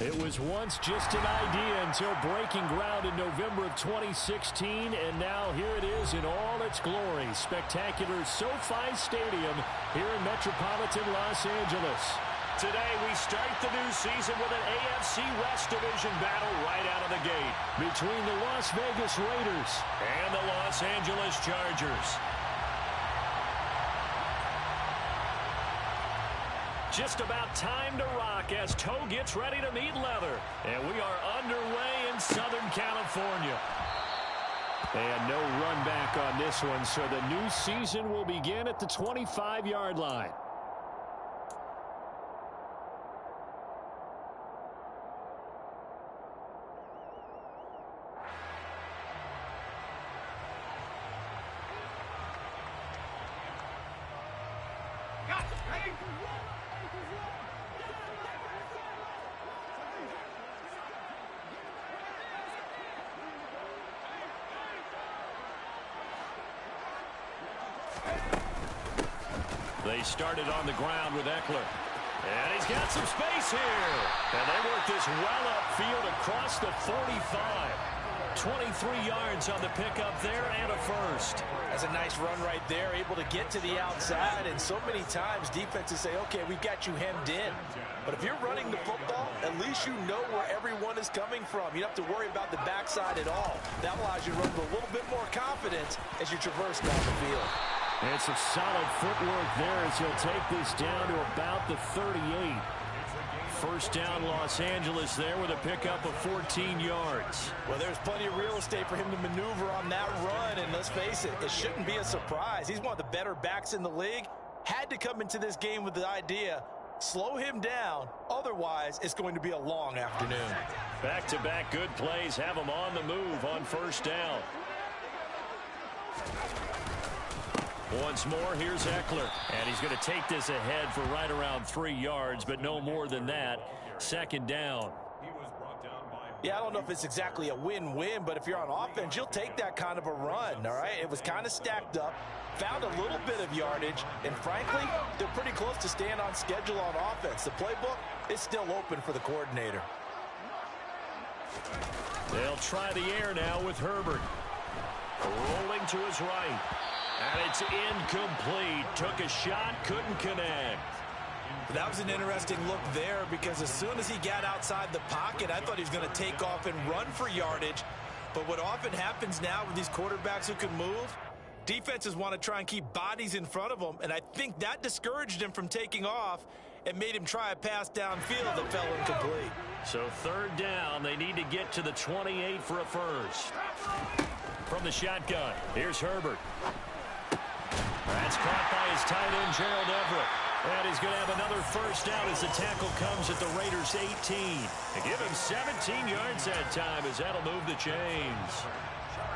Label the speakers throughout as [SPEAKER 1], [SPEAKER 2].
[SPEAKER 1] It was once just an idea until breaking ground in November of 2016, and now here it is in all its glory. Spectacular SoFi Stadium here in metropolitan Los Angeles. Today we start the new season with an AFC West Division battle right out of the gate between the Las Vegas Raiders and the Los Angeles Chargers. Just about time to rock as toe gets ready to meet leather. And we are underway in Southern California. And no run back on this one, so the new season will begin at the 25-yard line. They started on the ground with Eckler. And he's got some space here. And they work this well upfield across the 45. 23 yards on the pickup there and a first.
[SPEAKER 2] That's a nice run right there, able to get to the outside. And so many times defenses say, okay, we've got you hemmed in. But if you're running the football, at least you know where everyone is coming from. You don't have to worry about the backside at all. That allows you to run with a little bit more confidence as you traverse down the field.
[SPEAKER 1] And some solid footwork there as he'll take this down to about the 38. First down Los Angeles there with a pickup of 14 yards.
[SPEAKER 2] Well, there's plenty of real estate for him to maneuver on that run. And let's face it, it shouldn't be a surprise. He's one of the better backs in the league. Had to come into this game with the idea, slow him down. Otherwise, it's going to be a long afternoon.
[SPEAKER 1] Back-to-back good plays have him on the move on first down. Once more, here's Eckler. And he's going to take this ahead for right around 3 yards, but no more than that. Second down.
[SPEAKER 2] Yeah, I don't know if it's exactly a win-win, but if you're on offense, you'll take that kind of a run, all right? It was kind of stacked up, found a little bit of yardage, and frankly, they're pretty close to staying on schedule on offense. The playbook is still open for the coordinator.
[SPEAKER 1] They'll try the air now with Herbert. Rolling to his right. And it's incomplete. Took a shot, couldn't connect.
[SPEAKER 2] That was an interesting look there because as soon as he got outside the pocket, I thought he was going to take off and run for yardage. But what often happens now with these quarterbacks who can move, defenses want to try and keep bodies in front of them. And I think that discouraged him from taking off and made him try a pass downfield that fell incomplete.
[SPEAKER 1] So third down, they need to get to the 28 for a first. From the shotgun, here's Herbert. That's caught by his tight end, Gerald Everett. And he's going to have another first down as the tackle comes at the Raiders' 18. They give him 17 yards that time as that'll move the chains.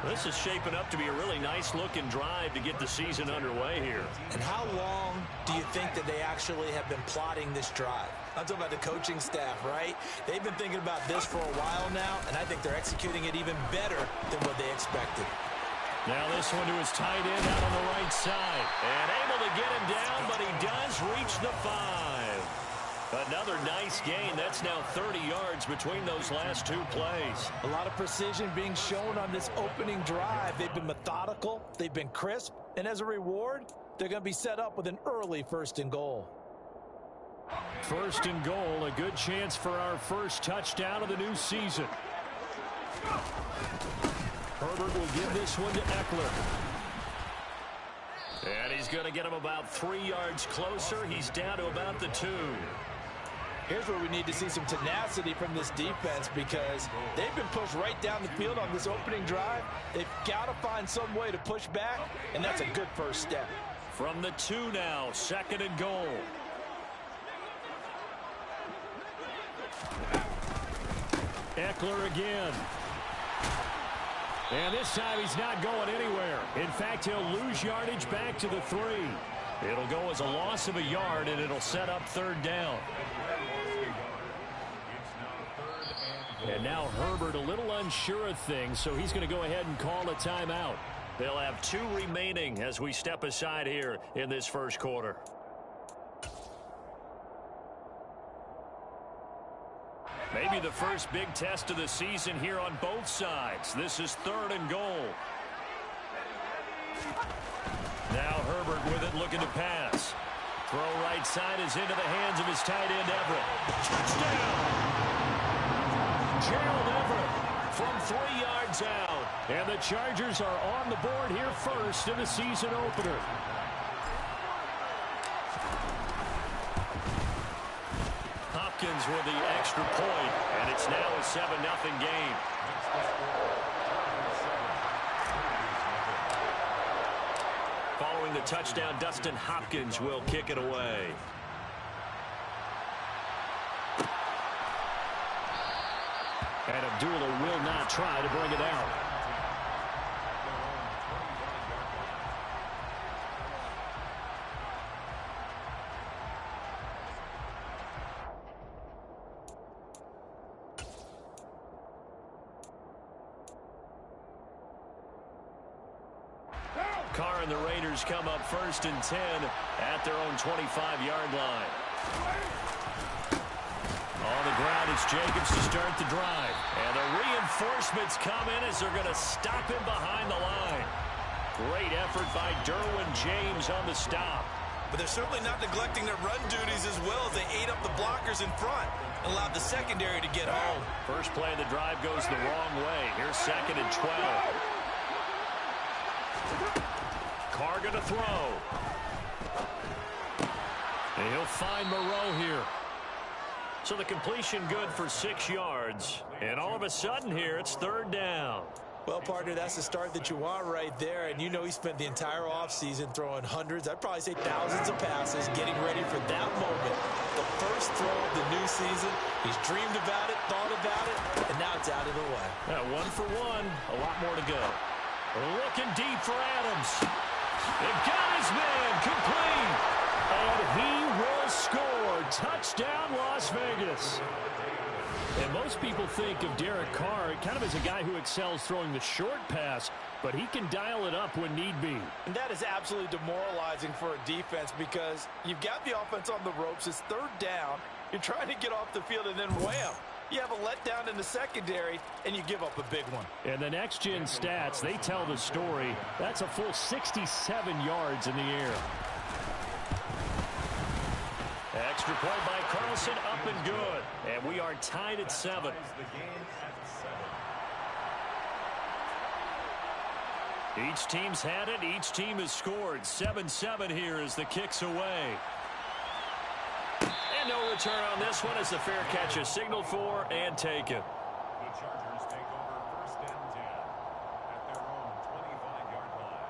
[SPEAKER 1] This is shaping up to be a really nice-looking drive to get the season underway here.
[SPEAKER 2] And how long do you think that they actually have been plotting this drive? I'm talking about the coaching staff, right? They've been thinking about this for a while now, and I think they're executing it even better than what they expected.
[SPEAKER 1] Now this one to his tight end out on the right side. And able to get him down, but he does reach the 5. Another nice gain. That's now 30 yards between those last two plays.
[SPEAKER 2] A lot of precision being shown on this opening drive. They've been methodical. They've been crisp. And as a reward, they're going to be set up with an early 1st and goal.
[SPEAKER 1] 1st and goal, a good chance for our first touchdown of the new season. Herbert will give this one to Eckler. And he's going to get him about 3 yards closer. He's down to about the 2.
[SPEAKER 2] Here's where we need to see some tenacity from this defense because they've been pushed right down the field on this opening drive. They've got to find some way to push back, and that's a good first step.
[SPEAKER 1] From the 2 now, 2nd and goal. Eckler again. And this time he's not going anywhere. In fact, he'll lose yardage back to the 3. It'll go as a loss of a yard, and it'll set up 3rd down. And now Herbert a little unsure of things, so he's going to go ahead and call a timeout. They'll have 2 remaining as we step aside here in this first quarter. Maybe the first big test of the season here on both sides. This is 3rd and goal. Now Herbert with it, looking to pass. Throw right side is into the hands of his tight end, Everett. Touchdown! Gerald Everett from 3 yards out. And the Chargers are on the board here first in the season opener. Hopkins with the extra point, and it's now a 7-0 game. Following the touchdown, Dustin Hopkins will kick it away. And Abdullah will not try to bring it out. Carr and the Raiders come up 1st and 10 at their own 25-yard line. On the ground, it's Jacobs to start the drive. And the reinforcements come in as they're going to stop him behind the line. Great effort by Derwin James on the stop.
[SPEAKER 2] But they're certainly not neglecting their run duties as well as they ate up the blockers in front and allowed the secondary to get home.
[SPEAKER 1] First play of the drive goes the wrong way. Here's 2nd and 12. Carr going to throw. And he'll find Moreau here. So the completion good for 6 yards. And all of a sudden here, it's 3rd down.
[SPEAKER 2] Well, partner, that's the start that you want right there. And you know he spent the entire offseason throwing hundreds, I'd probably say thousands of passes, getting ready for that moment. The first throw of the new season. He's dreamed about it, thought about it, and now it's out of the way.
[SPEAKER 1] 1 for 1, a lot more to go. Looking deep for Adams. They've got his man complete. And he will score. Touchdown, Las Vegas. And most people think of Derek Carr kind of as a guy who excels throwing the short pass, but he can dial it up when need be.
[SPEAKER 2] And that is absolutely demoralizing for a defense because you've got the offense on the ropes. It's 3rd down. You're trying to get off the field, and then wham. You have a letdown in the secondary, and you give up a big one.
[SPEAKER 1] And the next-gen stats, they tell the story. That's a full 67 yards in the air. Extra point by Carlson, up and good. And we are tied at 7. Each team's had it. Each team has scored. 7-7 here as the kick's away. And no return on this one as the fair catch is signaled for and taken.
[SPEAKER 3] The Chargers take over 1st and 10 at their own 25-yard line.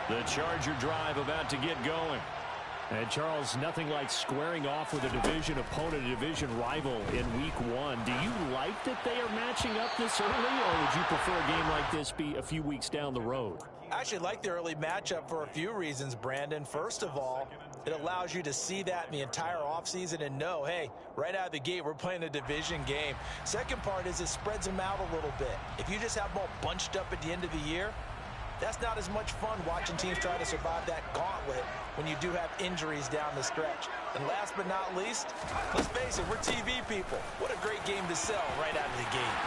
[SPEAKER 1] The Charger drive about to get going. And, Charles, nothing like squaring off with a division opponent, a division rival in Week 1. Do you like that they are matching up this early, or would you prefer a game like this be a few weeks down the road?
[SPEAKER 2] I actually like the early matchup for a few reasons, Brandon. First of all, it allows you to see that in the entire offseason and know, hey, right out of the gate, we're playing a division game. Second part is it spreads them out a little bit. If you just have them all bunched up at the end of the year, that's not as much fun watching teams try to survive that gauntlet when you do have injuries down the stretch. And last but not least, let's face it, we're TV people. What a great game to sell right out of the gate.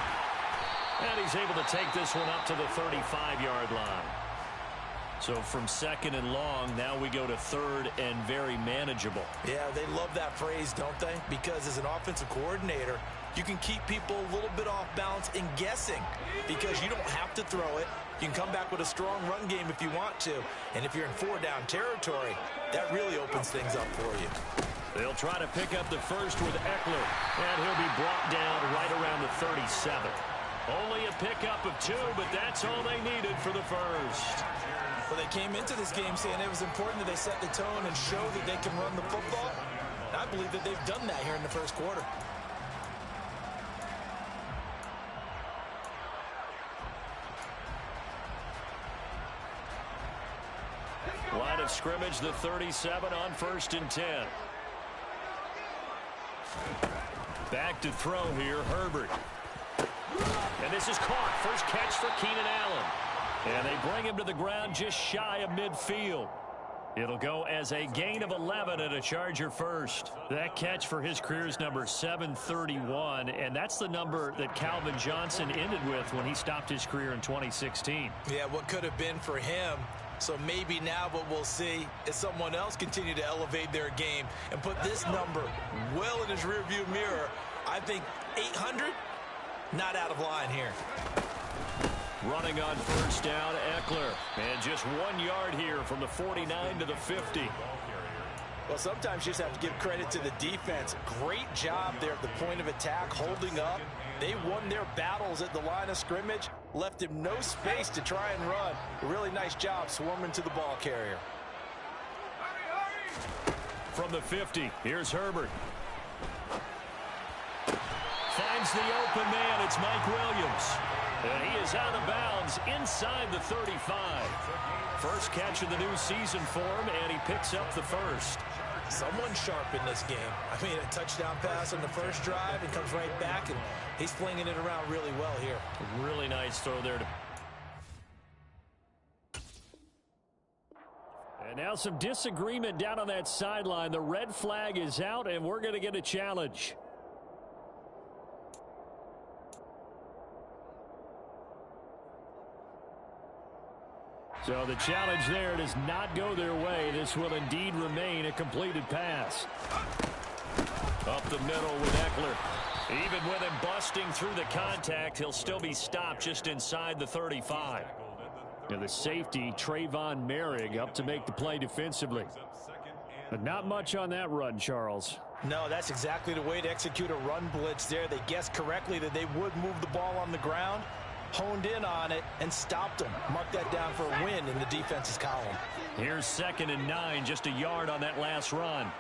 [SPEAKER 1] And he's able to take this one up to the 35-yard line. So from 2nd and long, now we go to 3rd and very manageable.
[SPEAKER 2] Yeah, they love that phrase, don't they? Because as an offensive coordinator, you can keep people a little bit off balance and guessing because you don't have to throw it. You can come back with a strong run game if you want to. And if you're in 4-down territory, that really opens things up for you.
[SPEAKER 1] They'll try to pick up the first with Eckler, and he'll be brought down right around the 37. Only a pickup of 2, but that's all they needed for the first.
[SPEAKER 2] Well, they came into this game saying it was important that they set the tone and show that they can run the football. And I believe that they've done that here in the first quarter.
[SPEAKER 1] Line of scrimmage, the 37 on 1st and 10. Back to throw here, Herbert. And this is caught. First catch for Keenan Allen. And they bring him to the ground just shy of midfield. It'll go as a gain of 11 and a Charger first. That catch for his career is number 731, and that's the number that Calvin Johnson ended with when he stopped his career in 2016.
[SPEAKER 2] Yeah, what could have been for him. So maybe now what we'll see is someone else continue to elevate their game and put this number well in his rearview mirror. I think 800, not out of line here.
[SPEAKER 1] Running on first down, Eckler. And just 1 yard here from the 49 to the 50.
[SPEAKER 2] Well, sometimes you just have to give credit to the defense. Great job there at the point of attack, holding up. They won their battles at the line of scrimmage, left him no space to try and run. A really nice job swarming to the ball carrier.
[SPEAKER 1] From the 50, here's Herbert. Finds the open man. It's Mike Williams. And he is out of bounds inside the 35. First catch of the new season for him, and he picks up the first.
[SPEAKER 2] Someone sharp in this game. I mean, a touchdown pass on the first drive and comes right back, and he's flinging it around really well here.
[SPEAKER 1] Really nice throw there. And now some disagreement down on that sideline. The red flag is out, and we're going to get a challenge. So the challenge there does not go their way. This will indeed remain a completed pass. Up the middle with Eckler. Even with him busting through the contact, he'll still be stopped just inside the 35. And the safety, Trayvon Merrick, up to make the play defensively. But not much on that run, Charles.
[SPEAKER 2] No, that's exactly the way to execute a run blitz there. They guessed correctly that they would move the ball on the ground, honed in on it, and stopped them. Mark that down for a win in the defense's column.
[SPEAKER 1] Here's 2nd and 9, just a yard on that last run.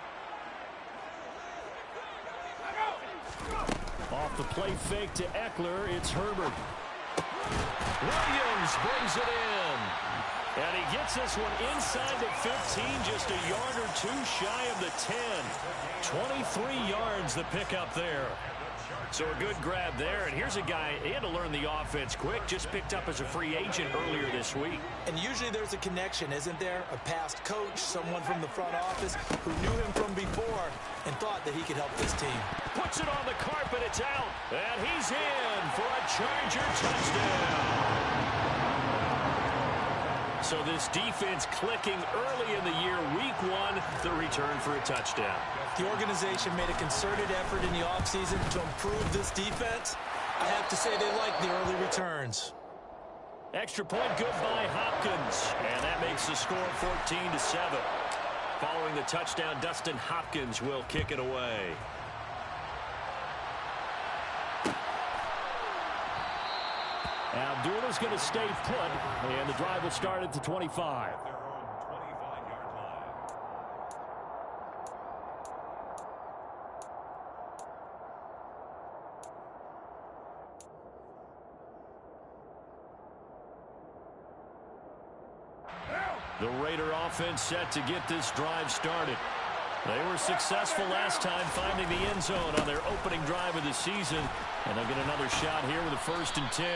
[SPEAKER 1] Off the play fake to Eckler, it's Herbert. Williams brings it in. And he gets this one inside the 15, just a yard or two shy of the 10. 23 yards the pickup there. So a good grab there, and here's a guy, he had to learn the offense quick, just picked up as a free agent earlier this week.
[SPEAKER 2] And usually there's a connection, isn't there? A past coach, someone from the front office who knew him from before and thought that he could help this team.
[SPEAKER 1] Puts it on the carpet, it's out, and he's in for a Charger touchdown. So this defense clicking early in the year, week 1, the return for a touchdown.
[SPEAKER 2] The organization made a concerted effort in the offseason to improve this defense. I have to say they like the early returns.
[SPEAKER 1] Extra point good by Hopkins. And that makes the score 14-7. Following the touchdown, Dustin Hopkins will kick it away. Abdullah's going to stay put, and the drive will start at the 25. The Raider offense set to get this drive started. They were successful last time finding the end zone on their opening drive of the season, and they'll get another shot here with a 1st and 10.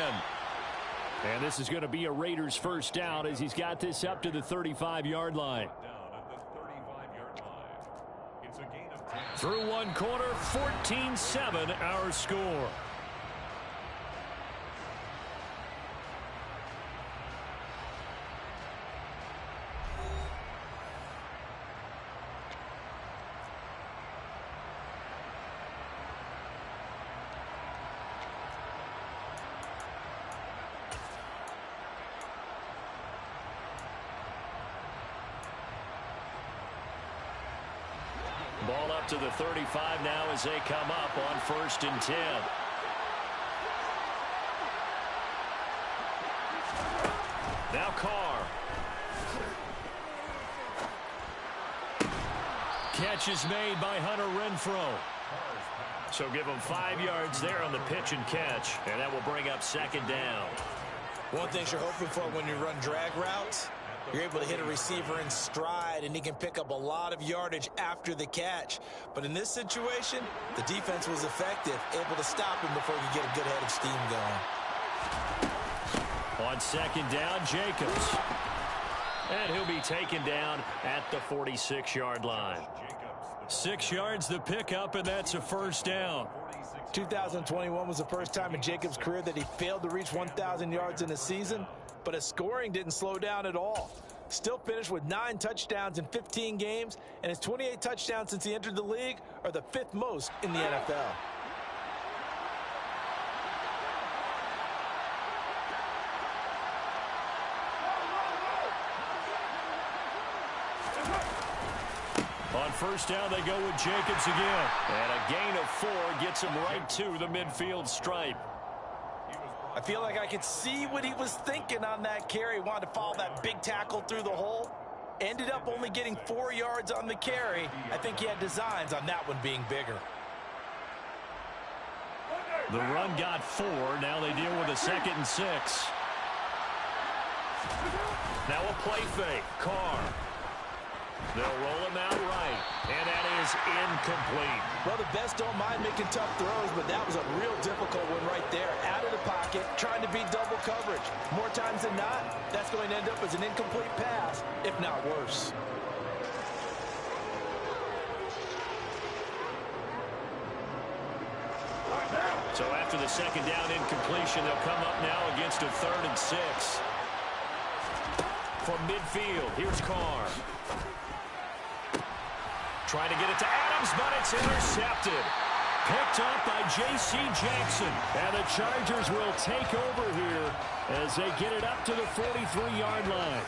[SPEAKER 1] And this is going to be a Raiders first down as he's got this up to the 35-yard line. Through one quarter, 14-7 our score. Ball up to the 35 now as they come up on 1st and 10. Now Carr. Catch is made by Hunter Renfrow. So give him 5 yards there on the pitch and catch, and that will bring up 2nd down.
[SPEAKER 2] One thing you're hoping for when you run drag routes, You're able to hit a receiver in stride, and he can pick up a lot of yardage after the catch. But in this situation, the defense was effective, able to stop him before he could get a good head of steam going.
[SPEAKER 1] On second down, Jacobs. And he'll be taken down at the 46-yard line. 6 yards the pickup, and that's a first down.
[SPEAKER 2] 2021 was the first time in Jacobs' career that he failed to reach 1,000 yards in a season, but his scoring didn't slow down at all. Still finished with 9 touchdowns in 15 games, and his 28 touchdowns since he entered the league are the 5th most in the NFL.
[SPEAKER 1] On first down, they go with Jacobs again. And a gain of 4 gets him right to the midfield stripe.
[SPEAKER 2] I feel like I could see what he was thinking on that carry. Wanted to follow that big tackle through the hole. Ended up only getting 4 yards on the carry. I think he had designs on that one being bigger.
[SPEAKER 1] The run got 4. Now they deal with a 2nd and 6. Now a play fake. Carr. They'll roll him out right, and that is incomplete.
[SPEAKER 2] Well, the best don't mind making tough throws, but that was a real difficult one right there. Out of the pocket, trying to beat double coverage. More times than not, that's going to end up as an incomplete pass, if not worse.
[SPEAKER 1] So after the 2nd down incompletion, they'll come up now against a 3rd and 6. From midfield, here's Carr. Trying to get it to Adams, but it's intercepted. Picked up by J.C. Jackson. And the Chargers will take over here as they get it up to the 43-yard line.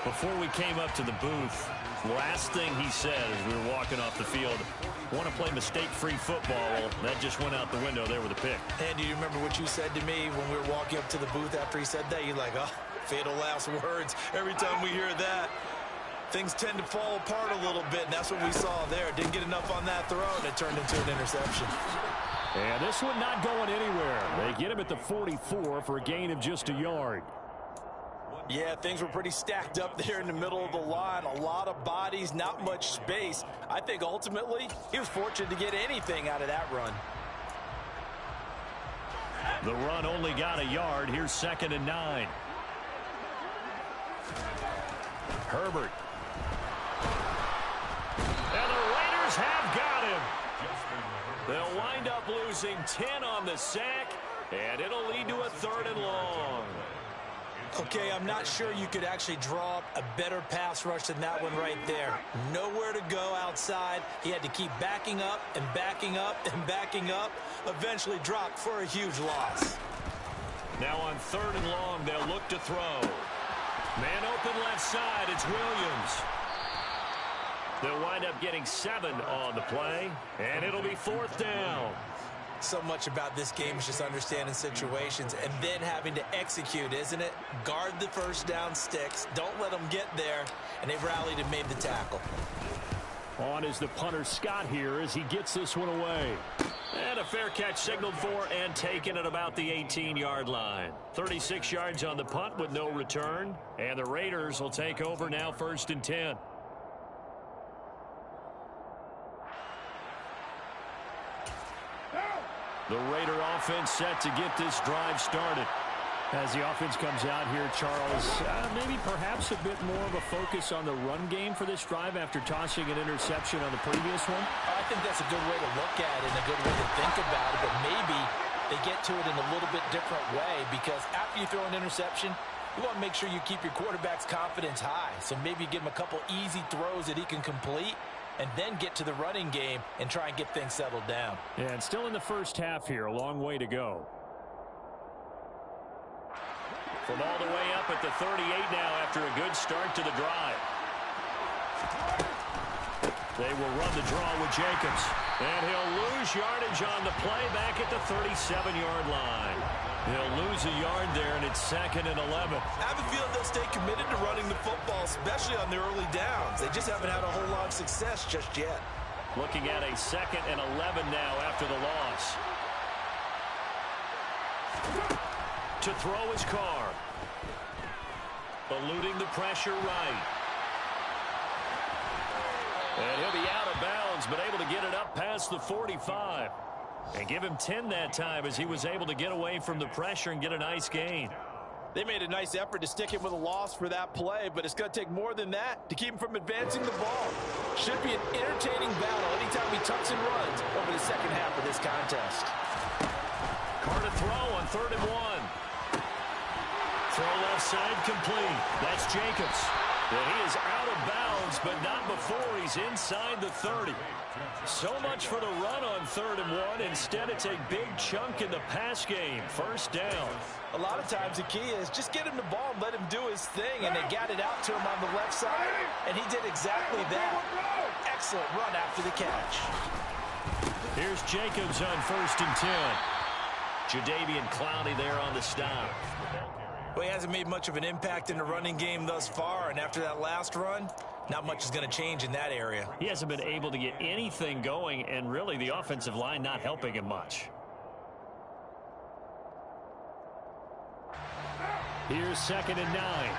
[SPEAKER 1] Before we came up to the booth, last thing he said as we were walking off the field, want to play mistake-free football. Well, that just went out the window there with a pick.
[SPEAKER 2] And do you remember what you said to me when we were walking up to the booth after he said that? You're like, oh, fatal last words. Every time we hear that, things tend to fall apart a little bit, and that's what we saw there. Didn't get enough on that throw, and it turned into an interception.
[SPEAKER 1] And this one not going anywhere. They get him at the 44 for a gain of just a yard.
[SPEAKER 2] Yeah, things were pretty stacked up there in the middle of the line. A lot of bodies, not much space. I think ultimately he was fortunate to get anything out of that run.
[SPEAKER 1] The run only got a yard. Here's 2nd and 9. Herbert. And the Raiders have got him. They'll wind up losing 10 on the sack, and it'll lead to a 3rd and long.
[SPEAKER 2] Okay, I'm not sure you could actually draw up a better pass rush than that one right there. Nowhere to go outside. He had to keep backing up and backing up and backing up. Eventually dropped for a huge loss.
[SPEAKER 1] Now on 3rd and long, they'll look to throw. Man open left side, it's Williams. They'll wind up getting 7 on the play, and it'll be 4th down.
[SPEAKER 2] So much about this game is just understanding situations and then having to execute, isn't it? Guard the first down sticks. Don't let them get there. And they've rallied and made the tackle.
[SPEAKER 1] On is the punter Scott here as he gets this one away. And a fair catch signaled for and taken at about the 18-yard line. 36 yards on the punt with no return. And the Raiders will take over now 1st and 10. The Raider offense set to get this drive started. As the offense comes out here, Charles, maybe perhaps a bit more of a focus on the run game for this drive after tossing an interception on the previous one?
[SPEAKER 2] I think that's a good way to look at it and a good way to think about it, but maybe they get to it in a little bit different way because after you throw an interception, you want to make sure you keep your quarterback's confidence high. So maybe give him a couple easy throws that he can complete and then get to the running game and try and get things settled down.
[SPEAKER 1] Yeah, and still in the first half here, a long way to go. From all the way up at the 38 now after a good start to the drive. They will run the draw with Jacobs. And he'll lose yardage on the play back at the 37-yard line. He'll lose a yard there, and it's 2nd and 11.
[SPEAKER 2] I have a feeling they'll stay committed to running the football, especially on the early downs. They just haven't had a whole lot of success just yet.
[SPEAKER 1] Looking at a 2nd and 11 now after the loss. To throw his Carr. eluding the pressure right. And he'll be out of bounds, but able to get it up past the 45. And give him 10 that time as he was able to get away from the pressure and get a nice gain.
[SPEAKER 2] They made a nice effort to stick him with a loss for that play, but it's going to take more than that to keep him from advancing the ball. Should be an entertaining battle anytime he tucks and runs over the second half of this contest.
[SPEAKER 1] Carr to throw on 3rd and 1. Throw left side complete. That's Jacobs. And he is out of bounds, but not before he's inside the 30. So much for the run on 3rd and 1. Instead, it's a big chunk in the pass game. First down.
[SPEAKER 2] A lot of times the key is just get him the ball and let him do his thing, and they got it out to him on the left side, and he did exactly that. Excellent run after the catch.
[SPEAKER 1] Here's Jacobs on 1st and 10. Jadeveon Clowney there on the stop.
[SPEAKER 2] Well, he hasn't made much of an impact in the running game thus far, and after that last run, not much is going to change in that area.
[SPEAKER 1] He hasn't been able to get anything going, and really the offensive line not helping him much. Here's 2nd and 9.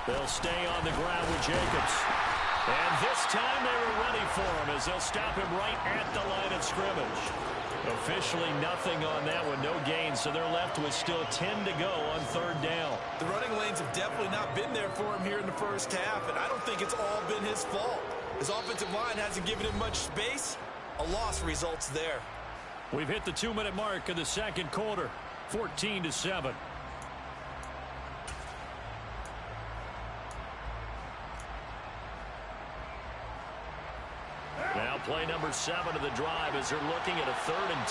[SPEAKER 1] They'll stay on the ground with Jacobs. And this time they were ready for him as they'll stop him right at the line of scrimmage. Officially nothing on that one, no gain, so they're left with still 10 to go on 3rd down.
[SPEAKER 2] The running lanes have definitely not been there for him here in the first half, and I don't think it's all been his fault. His offensive line hasn't given him much space. A loss results there.
[SPEAKER 1] We've hit the 2-minute mark of the second quarter, 14-7. Now play number 7 of the drive as they're looking at a 3rd and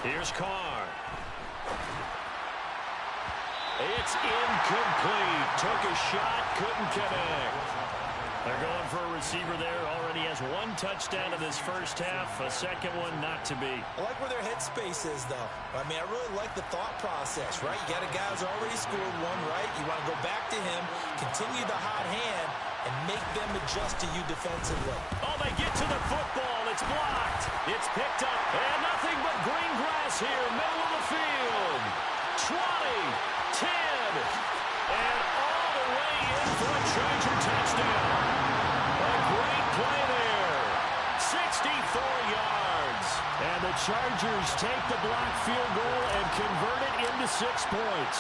[SPEAKER 1] 10. Here's Carr. It's incomplete. Took a shot, couldn't connect. They're going for a receiver there. Already has 1 touchdown in this first half. A second one not to be.
[SPEAKER 2] I like where their headspace is, though. I mean, I really like the thought process, right? You got a guy who's already scored 1, right? You want to go back to him, continue the hot hand, and make them adjust to you defensively.
[SPEAKER 1] Oh, they get to the football. It's blocked. It's picked up. And nothing but green grass here, middle of the field. 20, 10, and all the way in for a Charger touchdown. A great play there. 64 yards. And the Chargers take the block field goal and convert it into 6 points.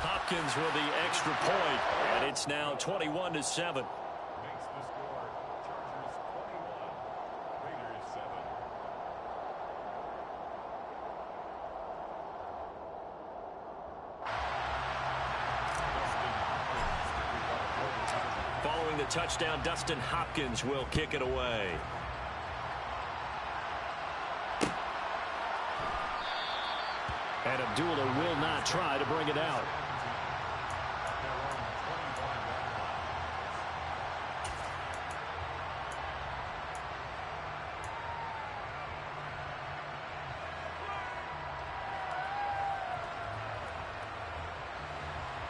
[SPEAKER 1] Hopkins with the extra point, and it's now 21-7. Following the touchdown, Dustin Hopkins will kick it away. And Abdullah will not try to bring it out.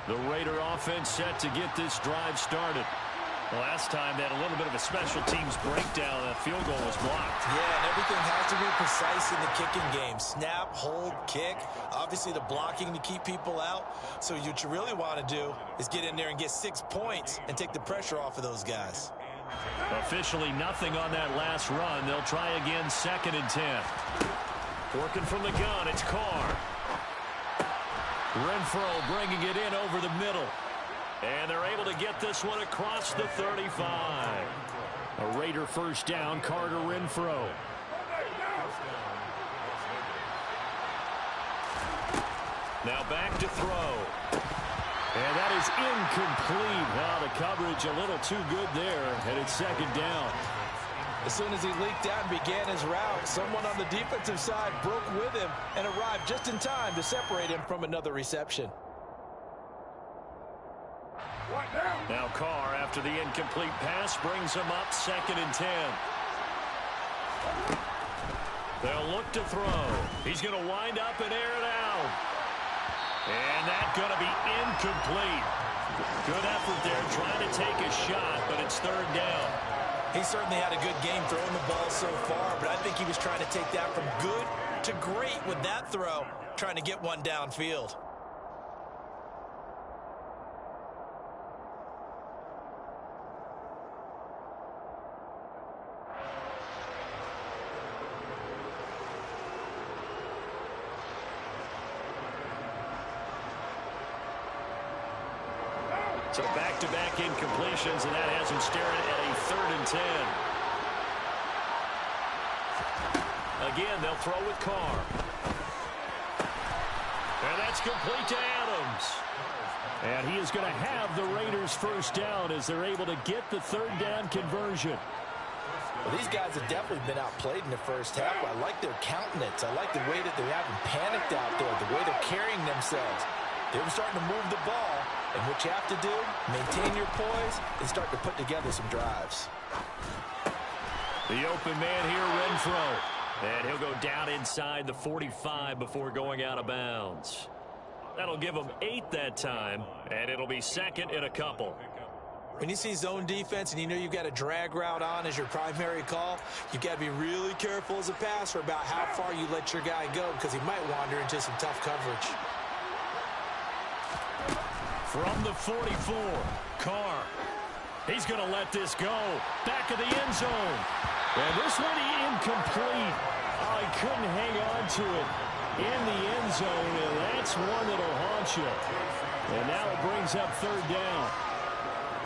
[SPEAKER 1] The Raider offense set to get this drive started. Last time they had a little bit of a special teams breakdown. That field goal was blocked.
[SPEAKER 2] Yeah, and everything has to be precise in the kicking game. Snap, hold, kick. Obviously the blocking to keep people out. So what you really want to do is get in there and get 6 points and take the pressure off of those guys.
[SPEAKER 1] Officially nothing on that last run. They'll try again, 2nd and 10. Working from the gun, it's Carr. Renfro bringing it in over the middle. And they're able to get this one across the 35. A Raider first down, Carter Renfro. Now back to throw. And that is incomplete. Now the coverage a little too good there, and it's 2nd down.
[SPEAKER 2] As soon as he leaked out and began his route, someone on the defensive side broke with him and arrived just in time to separate him from another reception.
[SPEAKER 1] Now Carr, after the incomplete pass, brings him up 2nd and 10. They'll look to throw. He's going to wind up and air it out. And that's going to be incomplete. Good effort there trying to take a shot, but it's third down.
[SPEAKER 2] He certainly had a good game throwing the ball so far, but I think he was trying to take that from good to great with that throw, trying to get one downfield.
[SPEAKER 1] So back-to-back incompletions, and that has him staring at a 3rd and 10. Again, they'll throw with Carr. And that's complete to Adams. And he is going to have the Raiders first down as they're able to get the 3rd down conversion.
[SPEAKER 2] Well, these guys have definitely been outplayed in the first half. I like their countenance. I like the way that they haven't panicked out there, the way they're carrying themselves. They're starting to move the ball, and what you have to do, maintain your poise and start to put together some drives.
[SPEAKER 1] The open man here, Renfro. And he'll go down inside the 45 before going out of bounds. That'll give him 8 that time, and it'll be 2nd and a couple.
[SPEAKER 2] When you see zone defense and you know you've got a drag route on as your primary call, you've got to be really careful as a passer about how far you let your guy go because he might wander into some tough coverage.
[SPEAKER 1] From the 44, Carr. He's going to let this go. Back of the end zone. And this one incomplete. Oh, he couldn't hang on to it in the end zone, and that's one that'll haunt you. And now it brings up 3rd down.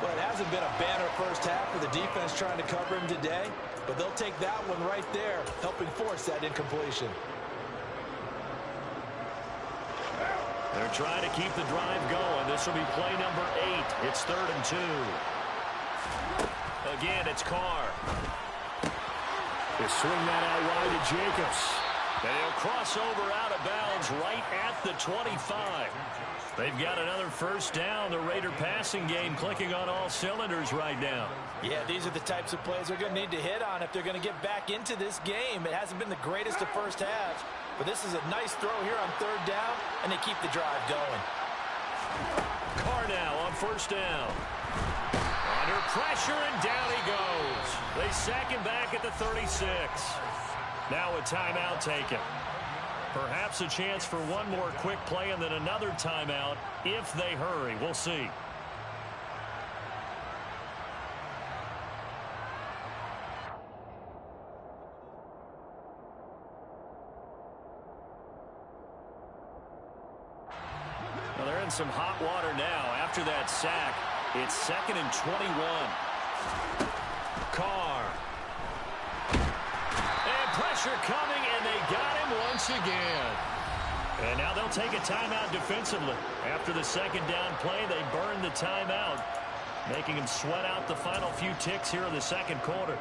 [SPEAKER 2] Well, it hasn't been a banner first half for the defense trying to cover him today, but they'll take that one right there, helping force that incompletion.
[SPEAKER 1] They're trying to keep the drive going. This will be play number 8. It's 3rd and 2. Again, it's Carr. They swing that out wide to Jacobs. And he'll cross over out of bounds right at the 25. They've got another first down. The Raider passing game clicking on all cylinders right now.
[SPEAKER 2] Yeah, these are the types of plays they're going to need to hit on if they're going to get back into this game. It hasn't been the greatest of first halves, but this is a nice throw here on 3rd down, and they keep the drive going.
[SPEAKER 1] Carr now on first down. Under pressure, and down he goes. They sack him back at the 36. Now a timeout taken. Perhaps a chance for one more quick play and then another timeout if they hurry. We'll see. Well, they're in some hot water now. After that sack, it's 2nd and 21. Carr. And pressure coming, and they got him once again. And now they'll take a timeout defensively. After the 2nd down play, they burn the timeout, making him sweat out the final few ticks here in the 2nd quarter.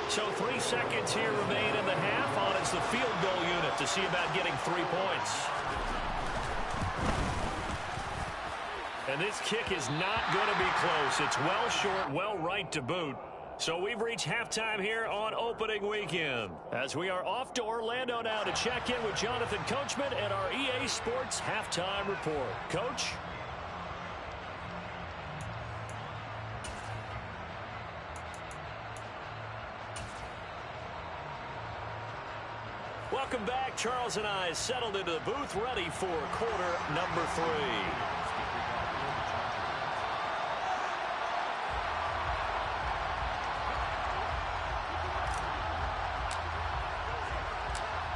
[SPEAKER 1] So 3 seconds here remain in the half on it's the field goal unit to see about getting 3 points. And this kick is not going to be close. It's well short, well right to boot. So we've reached halftime here on opening weekend. As we are off to Orlando now to check in with Jonathan Coachman and our EA Sports Halftime Report. Coach? Welcome back. Charles and I settled into the booth ready for quarter number 3.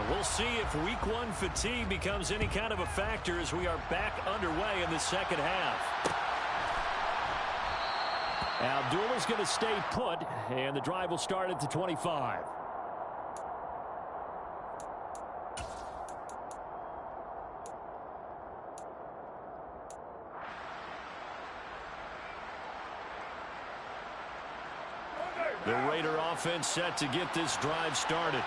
[SPEAKER 1] We'll see if week 1 fatigue becomes any kind of a factor as we are back underway in the 2nd half. Abdul is going to stay put, and the drive will start at the 25. The Raider offense set to get this drive started.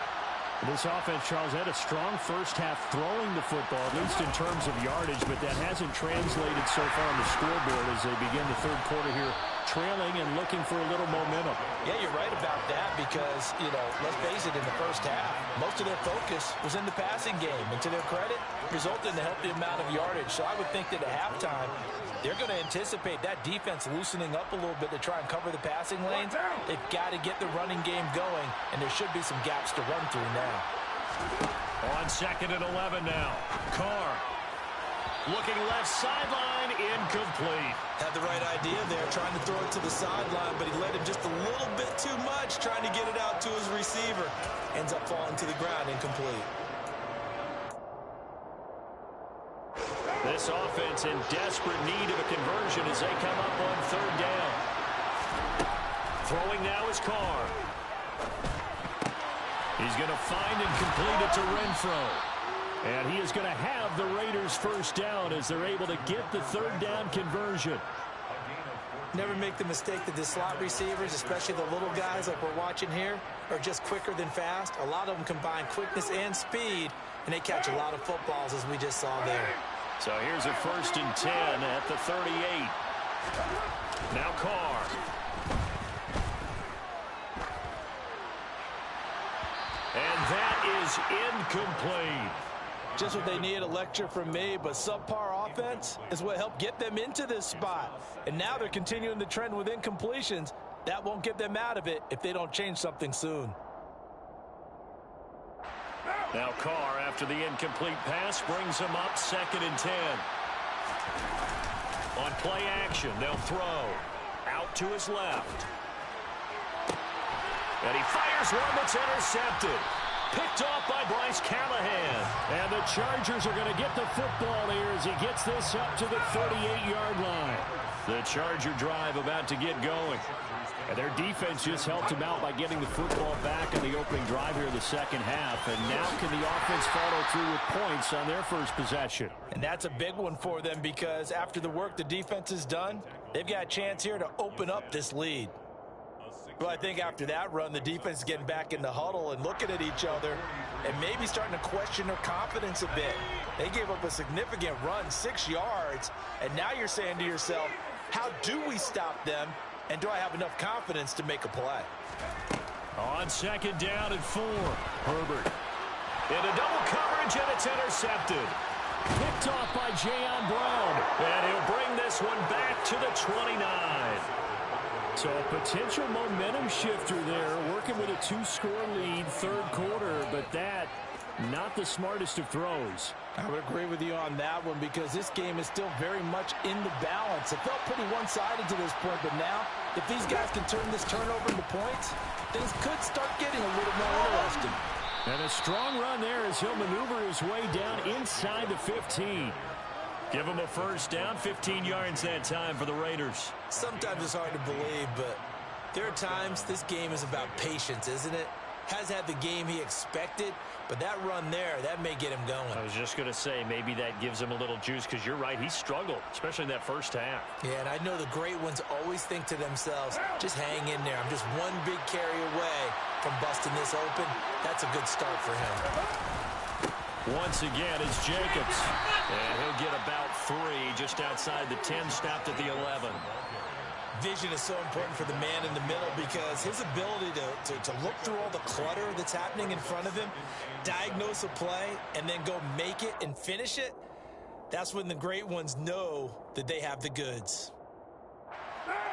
[SPEAKER 4] This offense, Charles, had a strong first half throwing the football, at least in terms of yardage, but that hasn't translated so far on the scoreboard as they begin the 3rd quarter here trailing and looking for a little momentum.
[SPEAKER 2] Yeah, you're right about that because, let's face it, in the first half, most of their focus was in the passing game. And to their credit, resulted in a healthy amount of yardage. So I would think that at halftime, they're going to anticipate that defense loosening up a little bit to try and cover the passing lanes. They've got to get the running game going, and there should be some gaps to run through now.
[SPEAKER 1] On 2nd and 11 now. Carr. Looking left sideline, incomplete.
[SPEAKER 2] Had the right idea there, trying to throw it to the sideline, but he led him just a little bit too much, trying to get it out to his receiver. Ends up falling to the ground, incomplete.
[SPEAKER 1] This offense in desperate need of a conversion as they come up on 3rd down. Throwing now is Carr. He's going to find and complete it to Renfro. And he is going to have the Raiders first down as they're able to get the 3rd down conversion.
[SPEAKER 2] Never make the mistake that the slot receivers, especially the little guys like we're watching here, are just quicker than fast. A lot of them combine quickness and speed, and they catch a lot of footballs as we just saw there.
[SPEAKER 1] So here's a 1st and 10 at the 38. Now Carr. And that is incomplete.
[SPEAKER 2] Just what they need, a lecture from me, but subpar offense is what helped get them into this spot. And now they're continuing the trend with incompletions. That won't get them out of it if they don't change something soon.
[SPEAKER 1] Now Carr, after the incomplete pass, brings him up 2nd and 10. On play action, they'll throw. Out to his left. And he fires one that's intercepted. Picked off by Bryce Callahan.
[SPEAKER 4] And the Chargers are going to get the football here as he gets this up to the 38-yard line.
[SPEAKER 1] The Charger drive about to get going.
[SPEAKER 4] And their defense just helped him out by getting the football back on the opening drive here in the second half. And now can the offense follow through with points on their first possession?
[SPEAKER 2] And that's a big one for them because after the work the defense has done, they've got a chance here to open up this lead. Well, I think after that run, the defense is getting back in the huddle and looking at each other and maybe starting to question their confidence a bit. They gave up a significant run, 6 yards, and now you're saying to yourself, how do we stop them, and do I have enough confidence to make a play?
[SPEAKER 1] On 2nd down and 4, Herbert. Into double coverage, and it's intercepted.
[SPEAKER 4] Picked off by Jayon Brown.
[SPEAKER 1] And he'll bring this one back to the 29.
[SPEAKER 4] So a potential momentum shifter there, working with a 2-score lead, 3rd quarter, but that, not the smartest of throws.
[SPEAKER 2] I would agree with you on that one because this game is still very much in the balance. It felt pretty one-sided to this point, but now, if these guys can turn this turnover into points, things could start getting a little more interesting.
[SPEAKER 4] And a strong run there as he'll maneuver his way down inside the 15.
[SPEAKER 1] Give him a first down, 15 yards that time for the Raiders.
[SPEAKER 2] Sometimes it's hard to believe, but there are times this game is about patience, isn't it? Has had the game he expected, but that run there, that may get him going.
[SPEAKER 1] I was just going to say, maybe that gives him a little juice because you're right, he struggled, especially in that first half.
[SPEAKER 2] Yeah, and I know the great ones always think to themselves, just hang in there. I'm just one big carry away from busting this open. That's a good start for him.
[SPEAKER 1] Once again, it's Jacobs. And he'll get about 3 just outside the 10, stopped at the 11.
[SPEAKER 2] Vision is so important for the man in the middle because his ability to look through all the clutter that's happening in front of him, diagnose a play, and then go make it and finish it, that's when the great ones know that they have the goods.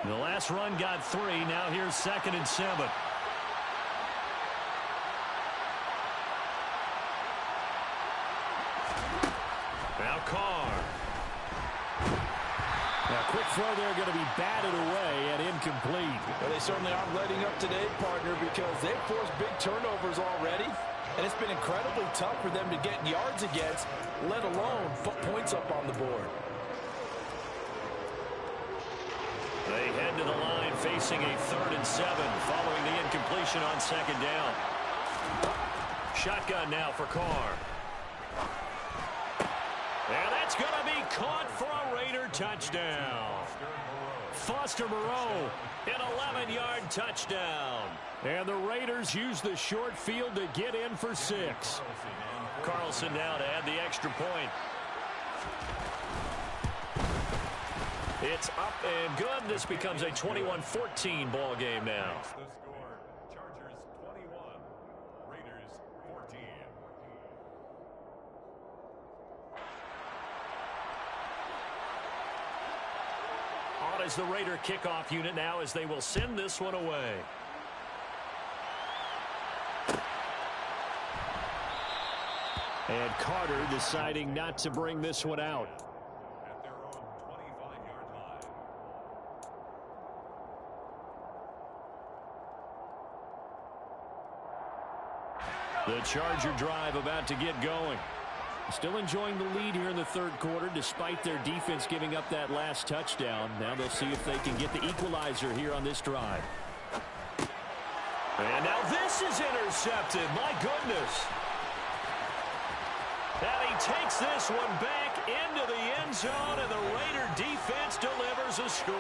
[SPEAKER 1] The last run got 3. Now here's 2nd and 7. Now Carr.
[SPEAKER 4] Now quick throw there going to be batted away and incomplete.
[SPEAKER 2] Well, they certainly aren't letting up today, partner, because they've forced big turnovers already. And it's been incredibly tough for them to get yards against, let alone put points up on the board.
[SPEAKER 1] They head to the line facing a 3rd and 7 following the incompletion on 2nd down. Shotgun now for Carr. And that's going to be caught for a Raider touchdown. Foster Moreau, an 11-yard touchdown.
[SPEAKER 4] And the Raiders use the short field to get in for 6.
[SPEAKER 1] Carlson now to add the extra point. It's up and good. This becomes a 21-14 ball game now.
[SPEAKER 3] The score, Chargers 21, Raiders 14.
[SPEAKER 1] On is the Raider kickoff unit now as they will send this one away. And Carter deciding not to bring this one out.
[SPEAKER 3] At their own 25-yard line.
[SPEAKER 1] The Charger drive about to get going. Still enjoying the lead here in the third quarter despite their defense giving up that last touchdown. Now they'll see if they can get the equalizer here on this drive. And now this is intercepted. My goodness. And he takes this one back into the end zone, and the Raider defense delivers a score.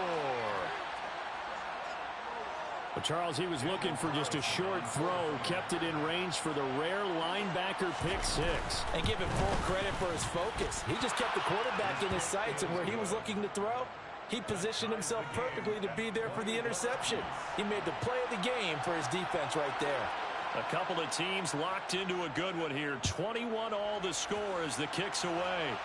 [SPEAKER 4] Well, Charles, he was looking for just a short throw, kept it in range for the rare linebacker pick six.
[SPEAKER 2] And give him full credit for his focus. He just kept the quarterback in his sights, and where he was looking to throw, he positioned himself perfectly to be there for the interception. He made the play of the game for his defense right there.
[SPEAKER 1] A couple of teams locked into a good one here. 21 all the score as the kick's away.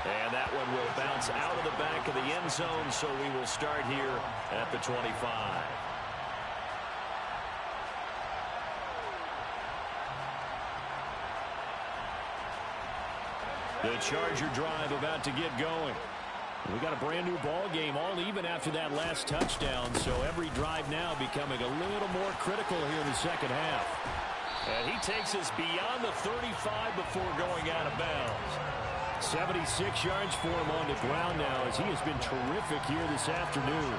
[SPEAKER 1] And that one will bounce out of the back of the end zone, so we will start here at the 25. The Charger drive about to get going. We got a brand new ball game, all even after that last touchdown, so every drive now becoming a little more critical here in the second half. And he takes us beyond the 35 before going out of bounds.
[SPEAKER 4] 76 yards for him on the ground now as he has been terrific here this afternoon.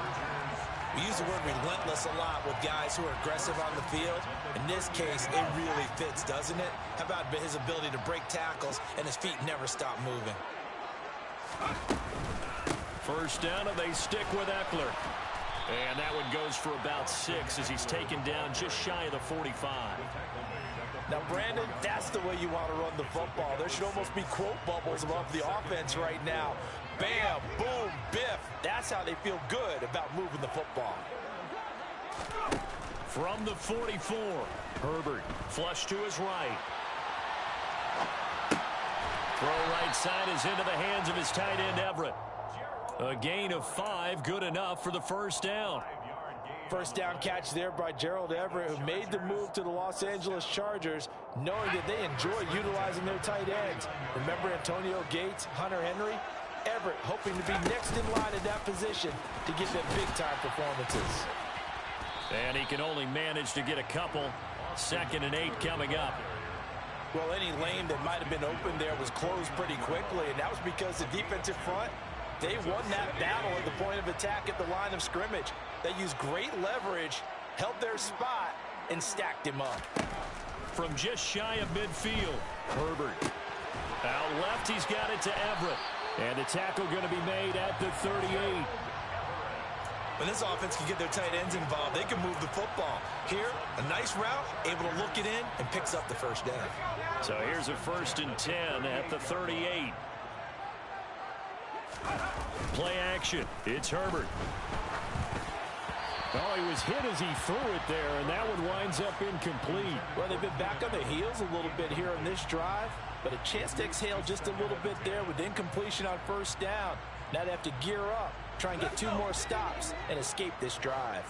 [SPEAKER 2] We use the word relentless a lot with guys who are aggressive on the field. In this case, it really fits, doesn't it? How about his ability to break tackles and his feet never stop moving?
[SPEAKER 1] First down, and they stick with Eckler. And that one goes for about 6 as he's taken down just shy of the 45.
[SPEAKER 2] Now, Brandon, that's the way you want to run the football. There should almost be quote bubbles above the offense right now. Bam, boom, biff. That's how they feel good about moving the football.
[SPEAKER 1] From the 44, Herbert flush to his right. Throw right side is into the hands of his tight end, Everett. A gain of 5, good enough for the first down.
[SPEAKER 2] First down catch there by Gerald Everett, who made the move to the Los Angeles Chargers, knowing that they enjoy utilizing their tight ends. Remember Antonio Gates, Hunter Henry? Everett hoping to be next in line at that position to get them big-time performances.
[SPEAKER 1] And he can only manage to get a couple. 2nd and 8 coming up.
[SPEAKER 2] Well, any lane that might have been open there was closed pretty quickly, and that was because the defensive front, they won that battle at the point of attack at the line of scrimmage. They used great leverage, held their spot, and stacked him up.
[SPEAKER 1] From just shy of midfield, Herbert. Out left, he's got it to Everett. And the tackle going to be made at the 38.
[SPEAKER 2] When this offense can get their tight ends involved, they can move the football. Here, a nice route, able to look it in, and picks up the first down.
[SPEAKER 1] So here's a 1st and 10 at the 38. Play action. It's Herbert.
[SPEAKER 4] Oh, he was hit as he threw it there, and that one winds up incomplete.
[SPEAKER 2] Well, they've been back on their heels a little bit here on this drive, but a chance to exhale just a little bit there with incompletion on first down. Now they have to gear up, try and get 2 more stops, and escape this drive.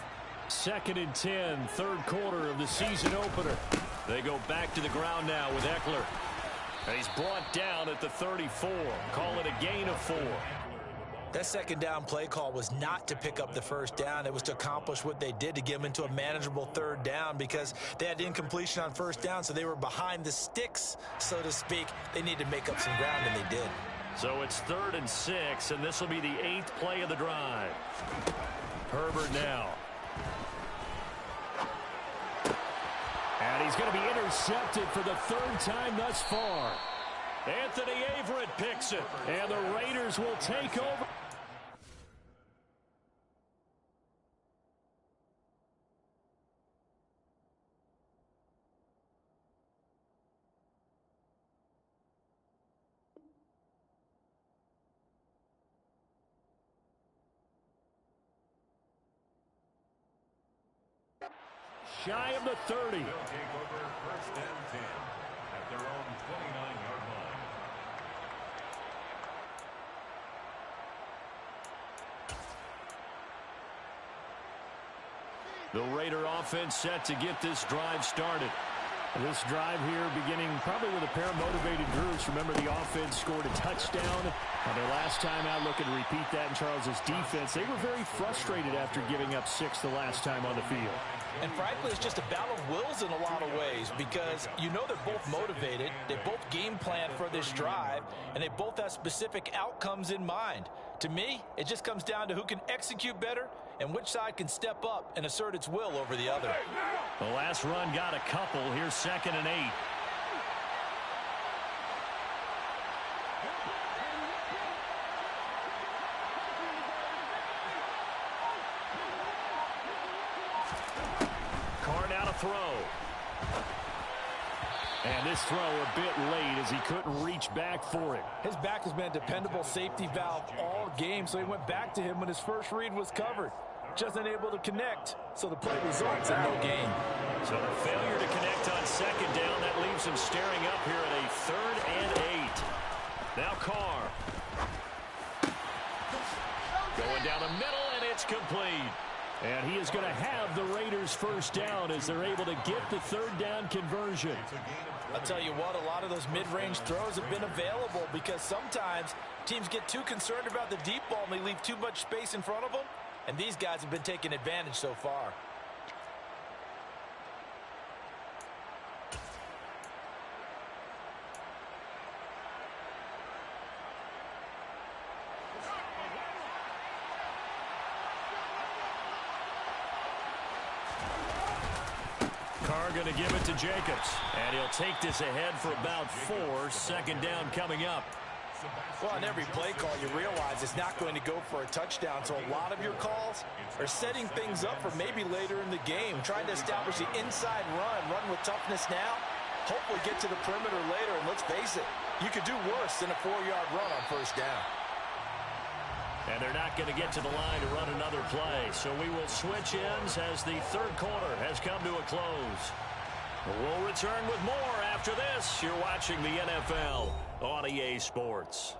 [SPEAKER 1] 2nd and 10, third quarter of the season opener. They go back to the ground now with Eckler. And he's brought down at the 34. Call it a gain of 4.
[SPEAKER 2] That second down play call was not to pick up the first down. It was to accomplish what they did to get them into a manageable third down because they had incompletion on first down, so they were behind the sticks, so to speak. They needed to make up some ground, and they did.
[SPEAKER 1] So it's 3rd and 6, and this will be the 8th play of the drive. Herbert now.
[SPEAKER 4] And he's going to be intercepted for the 3rd time thus far.
[SPEAKER 1] Anthony Averett picks it,
[SPEAKER 4] and the Raiders will take over. shy of the 30.
[SPEAKER 3] They'll take over first and 10 at their own 29-yard line.
[SPEAKER 1] The Raider offense set to get this drive started.
[SPEAKER 4] This drive here beginning probably with a pair of motivated groups. Remember, the offense scored a touchdown. Their last time out, looking to repeat that in Charles's defense. They were very frustrated after giving up 6 the last time on the field.
[SPEAKER 2] And frankly, it's just a battle of wills in a lot of ways because you know they're both motivated. They both game plan for this drive, and they both have specific outcomes in mind. To me, it just comes down to who can execute better and which side can step up and assert its will over the other.
[SPEAKER 1] The last run got a couple. Here's 2nd and 8. Carr now to throw. And this throw a bit late as he couldn't reach back for it.
[SPEAKER 2] His back has been a dependable safety valve all game, so he went back to him when his first read was covered. Just unable to connect, so the play results in no gain.
[SPEAKER 1] So the failure to connect on 2nd down, that leaves him staring up here at a 3rd and 8. Now Carr. Going down the middle, and it's complete.
[SPEAKER 4] And he is going to have the Raiders first down as they're able to get the 3rd down conversion.
[SPEAKER 2] I'll tell you what, a lot of those mid-range throws have been available because sometimes teams get too concerned about the deep ball and they leave too much space in front of them. And these guys have been taking advantage so far.
[SPEAKER 1] Carr going to give it to Jacobs. And he'll take this ahead for about 4. 2nd down coming up.
[SPEAKER 2] Well, on every play call, you realize it's not going to go for a touchdown. So a lot of your calls are setting things up for maybe later in the game, trying to establish the inside run with toughness now, hopefully get to the perimeter later. And let's face it, you could do worse than a 4-yard run on first down.
[SPEAKER 1] And they're not going to get to the line to run another play. So we will switch ends as the 3rd quarter has come to a close. We'll return with more after this. You're watching the NFL on EA Sports.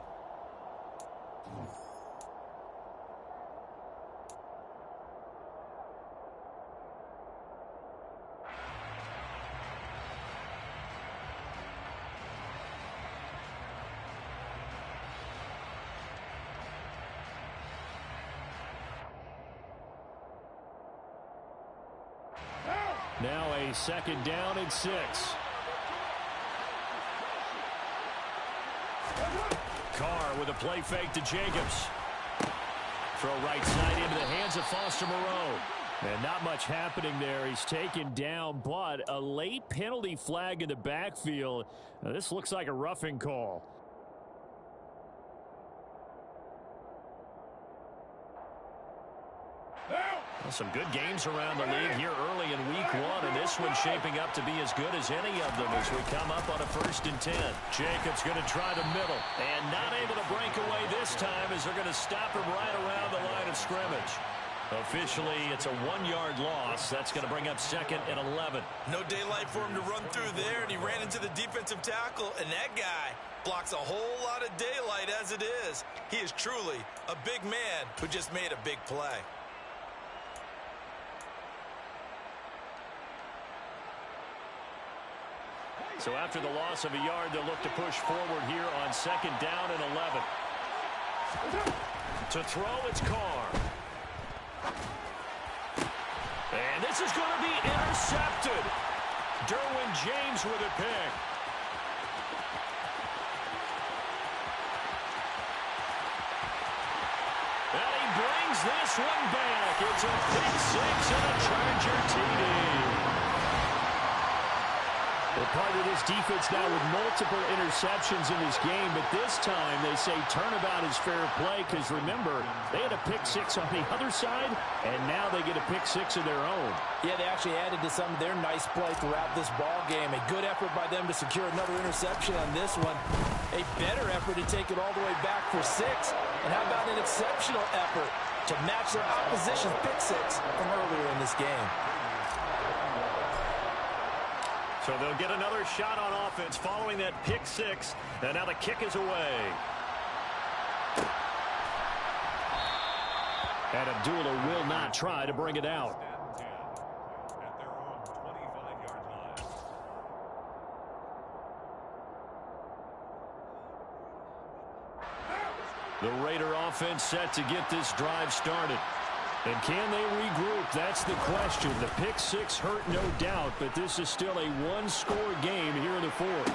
[SPEAKER 4] Now a 2nd down and 6.
[SPEAKER 1] Carr with a play fake to Jacobs. Throw right side into the hands of Foster Moreau.
[SPEAKER 4] And not much happening there. He's taken down, but a late penalty flag in the backfield. Now, this looks like a roughing call.
[SPEAKER 1] Well, some good games around the league here early in week 1, and this one's shaping up to be as good as any of them as we come up on a 1st and 10. Jacobs going to try the middle, and not able to break away this time as they're going to stop him right around the line of scrimmage. Officially, it's a 1-yard loss. That's going to bring up 2nd and 11.
[SPEAKER 2] No daylight for him to run through there, and he ran into the defensive tackle, and that guy blocks a whole lot of daylight as it is. He is truly a big man who just made a big play.
[SPEAKER 1] So after the loss of a yard, they'll look to push forward here on 2nd down and 11. To throw, it's Carr. And this is going to be intercepted. Derwin James with a pick. And he brings this one back. It's a pick 6 and a Charger TD.
[SPEAKER 4] Well, part of this defense now with multiple interceptions in this game, but this time they say turnabout is fair play because, remember, they had a pick 6 on the other side, and now they get a pick 6 of their own.
[SPEAKER 2] Yeah, they actually added to some of their nice play throughout this ball game. A good effort by them to secure another interception on this one. A better effort to take it all the way back for 6. And how about an exceptional effort to match their opposition's pick 6 from earlier in this game?
[SPEAKER 1] So they'll get another shot on offense following that pick six. And now the kick is away. And Abdullah will not try to bring it out.
[SPEAKER 3] At their own 25-yard line.
[SPEAKER 1] The Raider offense set to get this drive started. And can they regroup? That's the question. The pick six hurt, no doubt, but this is still a one-score game here in the fourth.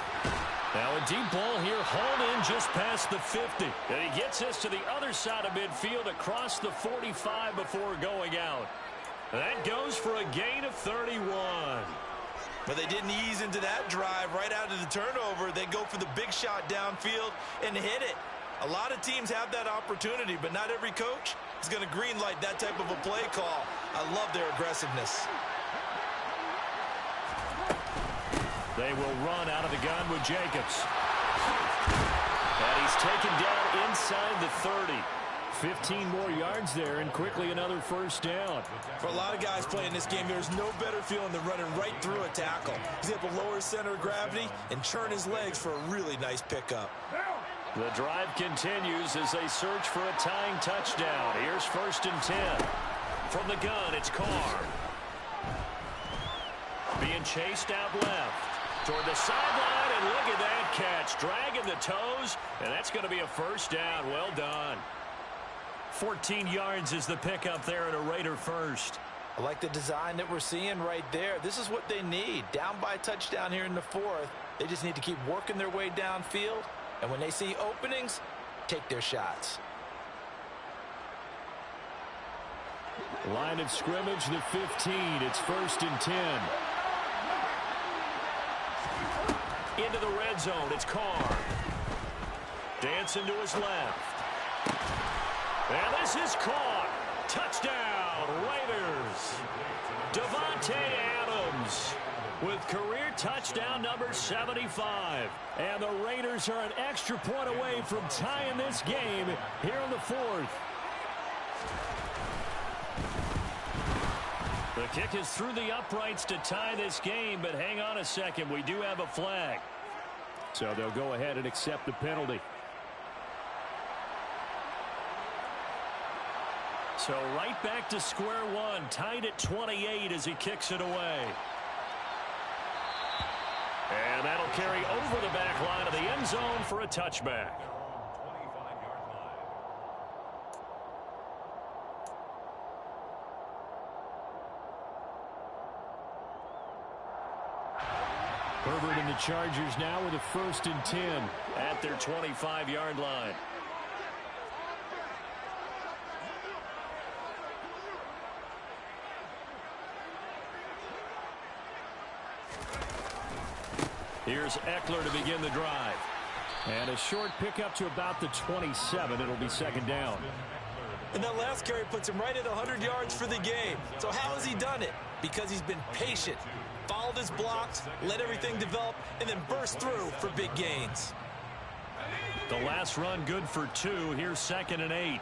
[SPEAKER 1] Now a deep ball here, hauled in just past the 50. And he gets this to the other side of midfield across the 45 before going out. That goes for a gain of 31.
[SPEAKER 2] But they didn't ease into that drive right out of the turnover. They go for the big shot downfield and hit it. A lot of teams have that opportunity, but not every coach is going to greenlight that type of a play call. I love their aggressiveness.
[SPEAKER 1] They will run out of the gun with Jacobs. And he's taken down inside the 30. 15 more yards there, and quickly another first down.
[SPEAKER 2] For a lot of guys playing this game, there's no better feeling than running right through a tackle. He's able to lower his center of gravity and churn his legs for a really nice pickup.
[SPEAKER 1] The drive continues as they search for a tying touchdown. Here's 1st and 10. From the gun, it's Carr. Being chased out left. Toward the sideline, and look at that catch. Dragging the toes, and that's going to be a first down. Well done. 14 yards is the pickup there at a Raider first.
[SPEAKER 2] I like the design that we're seeing right there. This is what they need. Down by a touchdown here in the fourth. They just need to keep working their way downfield. And when they see openings, take their shots.
[SPEAKER 4] Line of scrimmage, the 15. It's 1st and 10.
[SPEAKER 1] Into the red zone, it's Carr. Dancing to his left. And this is caught. Touchdown, Raiders. Davante Adams with career touchdown number 75. And the Raiders are an extra point away from tying this game here in the fourth. The kick is through the uprights to tie this game, but hang on a second. We do have a flag. So they'll go ahead and accept the penalty. So right back to square one, tied at 28 as he kicks it away. And that'll carry over the back line of the end zone for a touchback.
[SPEAKER 4] Herbert and the Chargers now with a 1st and 10.
[SPEAKER 1] At their 25-yard line. Here's Eckler to begin the drive.
[SPEAKER 4] And a short pickup to about the 27. It'll be 2nd down.
[SPEAKER 2] And that last carry puts him right at 100 yards for the game. So how has he done it? Because he's been patient, followed his blocks, let everything develop, and then burst through for big gains.
[SPEAKER 1] The last run good for 2. Here's 2nd and 8.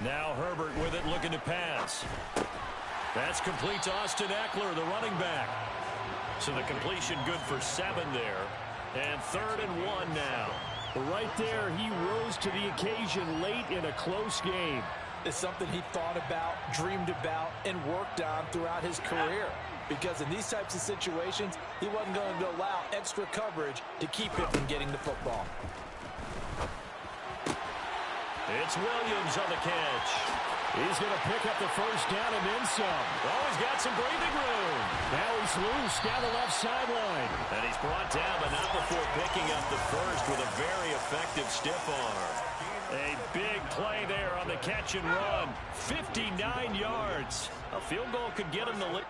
[SPEAKER 1] Now Herbert with it, looking to pass. That's complete to Austin Eckler, the running back. So the completion good for 7 there. And 3rd and 1 now.
[SPEAKER 4] Right there, he rose to the occasion late in a close game.
[SPEAKER 2] It's something he thought about, dreamed about, and worked on throughout his career. Because in these types of situations, he wasn't going to allow extra coverage to keep him from getting the football.
[SPEAKER 1] It's Williams on the catch.
[SPEAKER 4] He's going to pick up the first down and then some.
[SPEAKER 1] Oh, he's got some breathing room.
[SPEAKER 4] Now he's loose down the left sideline.
[SPEAKER 1] And he's brought down, but not before picking up the first with a very effective stiff arm. A big play there on the catch and run. 59 yards. A field goal could get him the lead.